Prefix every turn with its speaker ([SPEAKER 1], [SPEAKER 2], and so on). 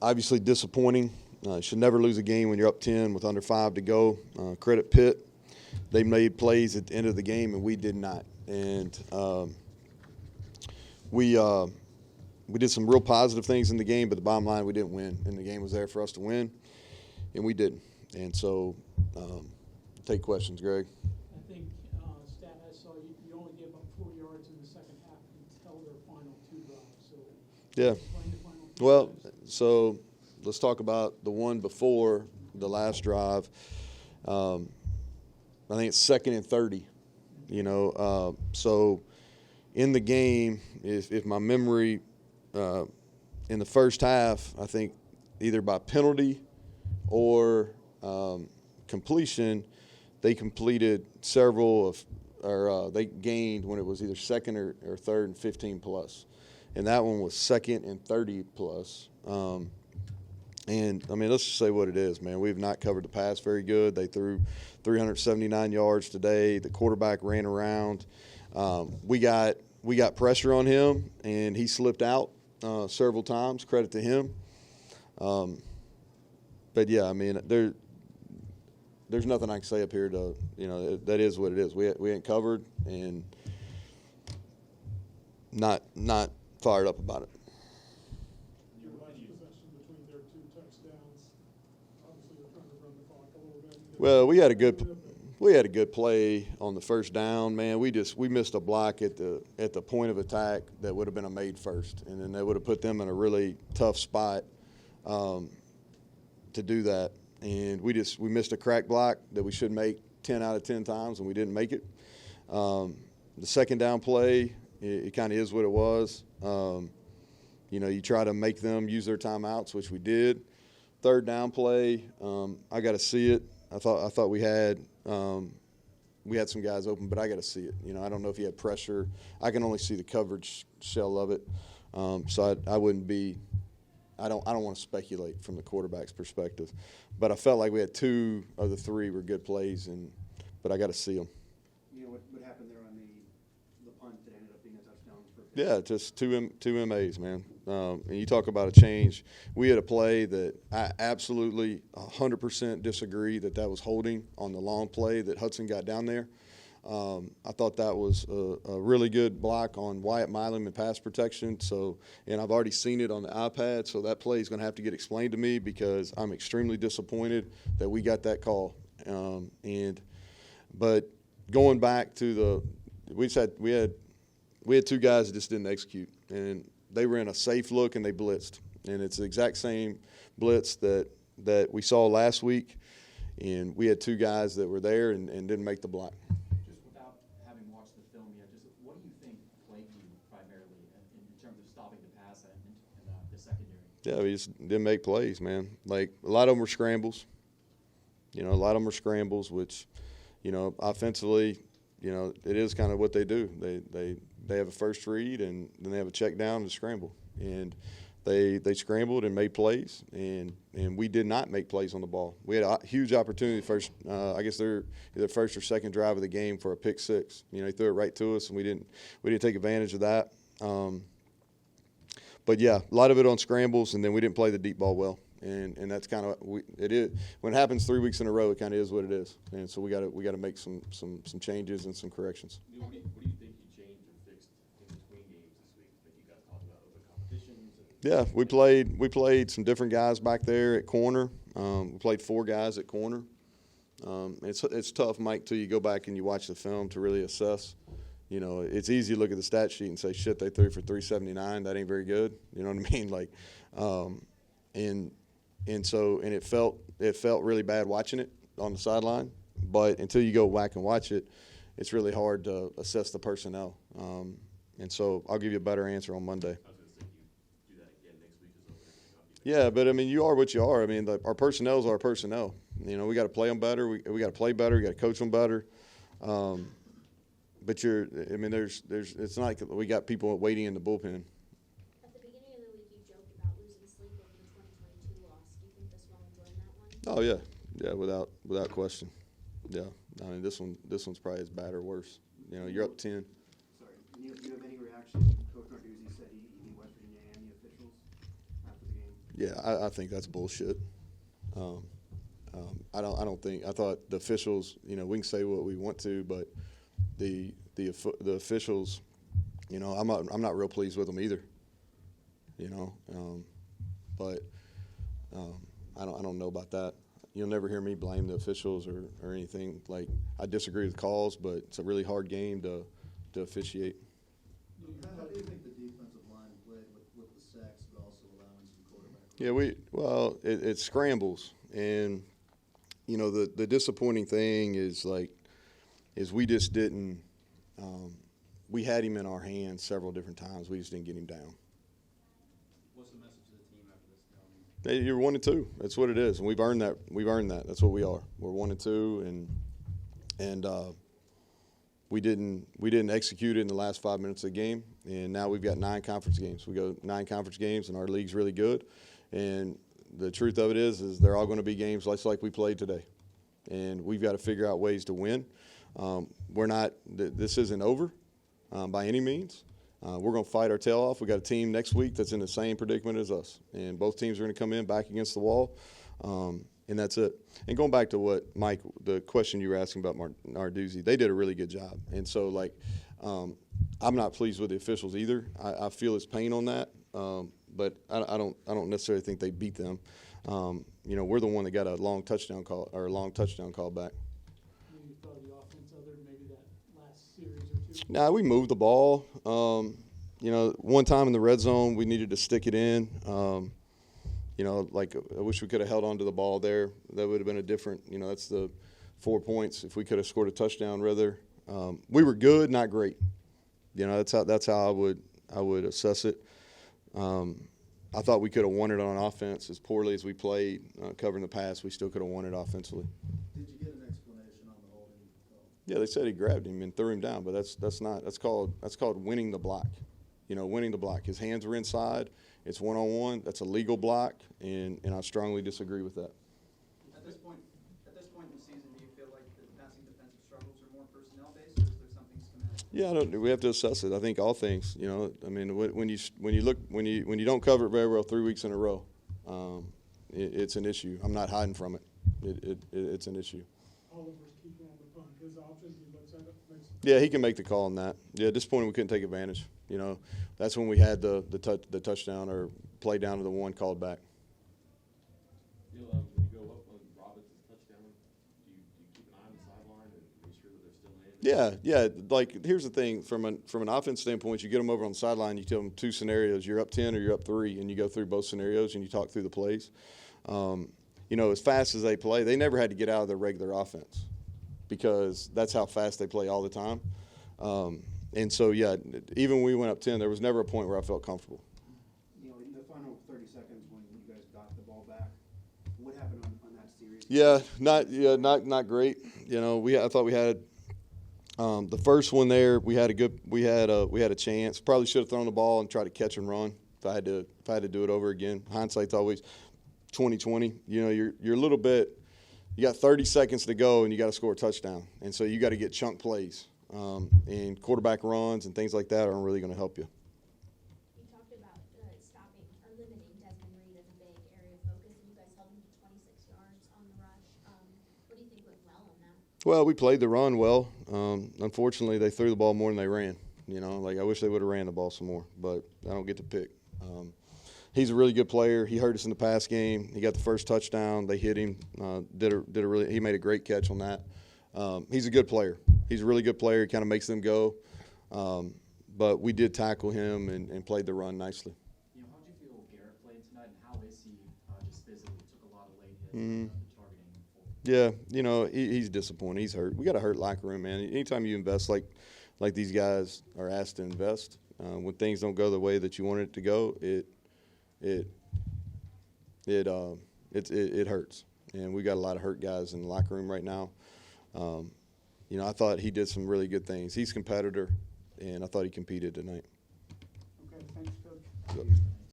[SPEAKER 1] Obviously disappointing. Should never lose a game when you're up 10 with under 5 to go. Credit Pitt. They made plays at the end of the game, and we did not. And we did some real positive things in the game, but the bottom line, we didn't win. And the game was there for us to win, and we didn't. And so take questions, Greg.
[SPEAKER 2] I think stat I saw, you only gave up 4 yards in the second half until their final 2 drives. So
[SPEAKER 1] yeah.
[SPEAKER 2] Explain the final 2
[SPEAKER 1] Well,
[SPEAKER 2] drives.
[SPEAKER 1] so let's talk about the one before the last drive. I think it's 2nd and 30, so in the game, if my memory in the first half, I think either by penalty or completion, they completed several they gained when it was either 2nd or 3rd and 15 plus. And that one was 2nd and 30 plus. And, I mean, let's just say what it is, man. We've not covered the pass very good. They threw 379 yards today. The quarterback ran around. We got pressure on him, and he slipped out several times. Credit to him. But, yeah, I mean, there's nothing I can say up here to, that is what it is. We ain't covered and not fired up about it. Well, we had a good play on the first down, man. We missed a block at the point of attack that would have been a made first, and then that would have put them in a really tough spot to do that. And we missed a crack block that we should make 10 out of 10 times, and we didn't make it. The second down play, it kind of is what it was. You try to make them use their timeouts, which we did. Third down play, I got to see it. I thought we had some guys open, but I got to see it. I don't know if he had pressure. I can only see the coverage shell of it, so I wouldn't be. I don't want to speculate from the quarterback's perspective, but I felt like we had 2 of the 3 were good plays, but I got to see them.
[SPEAKER 3] What happened there on the punt that ended up being a touchdown for Pitt?
[SPEAKER 1] Yeah, just two MAs, man. And you talk about a change. We had a play that I absolutely 100% disagree that was holding on the long play that Hudson got down there. I thought that was a really good block on Wyatt Milam in pass protection. And I've already seen it on the iPad, so that play is going to have to get explained to me because I'm extremely disappointed that we got that call. But going back to we had 2 guys that just didn't execute, and they were in a safe look and they blitzed, and it's the exact same blitz that we saw last week, and we had 2 guys that were there and didn't make the block.
[SPEAKER 4] Just without having watched the film yet, just what do you think plagued you primarily in terms of stopping the pass in the secondary?
[SPEAKER 1] Yeah, we just didn't make plays, man. Like a lot of them were scrambles. Which, offensively, it is kind of what they do. They have a first read and then they have a check down and scramble. And they scrambled and made plays, and we did not make plays on the ball. We had a huge opportunity first. I guess they're either first or second drive of the game for a pick 6. He threw it right to us, and we didn't take advantage of that. But yeah, a lot of it on scrambles, and then we didn't play the deep ball well. And that's kind of it is when it happens 3 weeks in a row. It kind of is what it is, and so we got to make some changes and some corrections.
[SPEAKER 5] What do you think you changed or fixed in between games this week that you guys talked about over competitions?
[SPEAKER 1] Yeah, we played some different guys back there at corner. We played 4 guys at corner. It's tough, Mike, till you go back and you watch the film to really assess. It's easy to look at the stat sheet and say, shit, they threw for 379. That ain't very good. You know what I mean? Like, and it felt really bad watching it on the sideline. But until you go back and watch it, it's really hard to assess the personnel. And so I'll give you a better answer on Monday.
[SPEAKER 5] I was going to say, you do that again next week as well.
[SPEAKER 1] Yeah, but I mean, you are what you are. I mean, our personnel is our personnel. We got to play them better. We got to play better. We got to coach them better. But it's not like we got people waiting in the bullpen.
[SPEAKER 6] At the beginning of the week, you joked about losing sleep over the 2022 loss. Do you think this one will join that one?
[SPEAKER 1] Oh yeah, without question. Yeah, I mean this one's probably as bad or worse. You're up 10.
[SPEAKER 3] Sorry, Neal, do you have any reaction? Coach Narduzzi said he West Virginia and the officials after the game.
[SPEAKER 1] Yeah, I think that's bullshit. I don't think. I thought the officials. You know, we can say what we want to, but the officials. You know, I'm not real pleased with them either. You know, but I don't know about that. You'll never hear me blame the officials or anything. Like, I disagree with calls, but it's a really hard game to officiate.
[SPEAKER 3] How do you think the defensive line played with the sacks, but also allowing some quarterback?
[SPEAKER 1] Yeah, it scrambles, and you know the disappointing thing is we just didn't. We had him in our hands several different times. We just didn't get him down.
[SPEAKER 3] What's the message to the team after this?
[SPEAKER 1] Hey, you're 1-2. That's what it is, and we've earned that. We've earned that. That's what we are. We're 1-2, and we didn't execute it in the last 5 minutes of the game, and now we've got 9 conference games. We go 9 conference games, and our league's really good. And the truth of it is they're all going to be games like we played today, and we've got to figure out ways to win. We're not. This isn't over by any means. We're going to fight our tail off. We got a team next week that's in the same predicament as us, and both teams are going to come in back against the wall, and that's it. And going back to what Mike, the question you were asking about Narduzzi, they did a really good job. And so, I'm not pleased with the officials either. I feel his pain on that, but I don't necessarily think they beat them. You know, we're the one that got a long touchdown call back.
[SPEAKER 2] You thought of the offense other than maybe that last series or two?
[SPEAKER 1] Nah, we moved the ball. You know, one time in the red zone, we needed to stick it in. You know, I wish we could have held on to the ball there. That would have been a different, you know, that's the 4 points. If we could have scored a touchdown rather. We were good, not great. You know, that's how I would assess it. I thought we could have won it on offense as poorly as we played, covering the pass. We still could have won it offensively.
[SPEAKER 3] Did you get an explanation on the holding call?
[SPEAKER 1] Yeah, they said he grabbed him and threw him down, but that's called winning the block. You know, winning the block. His hands were inside. It's one-on-one. That's a legal block, and I strongly disagree with that.
[SPEAKER 7] At this point in the season, do you feel like the passing defensive struggles are more personnel-based, or is there something schematic?
[SPEAKER 1] Yeah, we have to assess it. I think all things. You know, I mean, when you don't cover it very well 3 weeks in a row, it's an issue. I'm not hiding from it. It's an issue.
[SPEAKER 2] Oliver's keeping on the punt. His option, he looks at it, makes.
[SPEAKER 1] Yeah, he can make the call on that. Yeah, disappointing we couldn't take advantage. You know, that's when we had the touchdown or play down to the one called back.
[SPEAKER 5] Neal, when you go up on Robinson's touchdown, do you keep an eye on the sideline and make sure that they're still in?
[SPEAKER 1] Yeah. Like, here's the thing. From an offense standpoint, you get them over on the sideline, you tell them 2 scenarios. You're up 10 or you're up 3, and you go through both scenarios and you talk through the plays. You know, as fast as they play, they never had to get out of their regular offense because that's how fast they play all the time. And so, yeah, even when we went up 10, there was never a point where I felt comfortable.
[SPEAKER 3] You know, in the final 30 seconds when you guys got the ball back, what happened on that series?
[SPEAKER 1] Not great. You know, I thought we had the first one there. We had a chance. Probably should have thrown the ball and tried to catch and run. If I had to do it over again, hindsight's always 20/20. You know, you're a little bit. You got 30 seconds to go and you got to score a touchdown, and so you got to get chunk plays. And quarterback runs and things like that aren't really going to help you.
[SPEAKER 6] You talked about stopping or limiting Desmond Reed as a big area of focus, and you guys held him to 26 yards on the rush. What do you think went well on that?
[SPEAKER 1] Well, we played the run well. Unfortunately, they threw the ball more than they ran. You know, like I wish they would have ran the ball some more, but I don't get to pick. He's a really good player. He hurt us in the pass game. He got the first touchdown. They hit him. He made a great catch on that. He's a good player. He's a really good player. He kind of makes them go. But we did tackle him and played the run nicely.
[SPEAKER 4] You know, how did you feel Garrett played tonight, and how is he just physically took a lot of late hits the targeting for?
[SPEAKER 1] Yeah, you know, he's disappointed. He's hurt. We got a hurt locker room, man. Anytime you invest like these guys are asked to invest, when things don't go the way that you want it to go, it hurts. And we got a lot of hurt guys in the locker room right now. You know, I thought he did some really good things. He's a competitor, and I thought he competed tonight.
[SPEAKER 2] Okay, thanks, Coach.
[SPEAKER 1] Yep.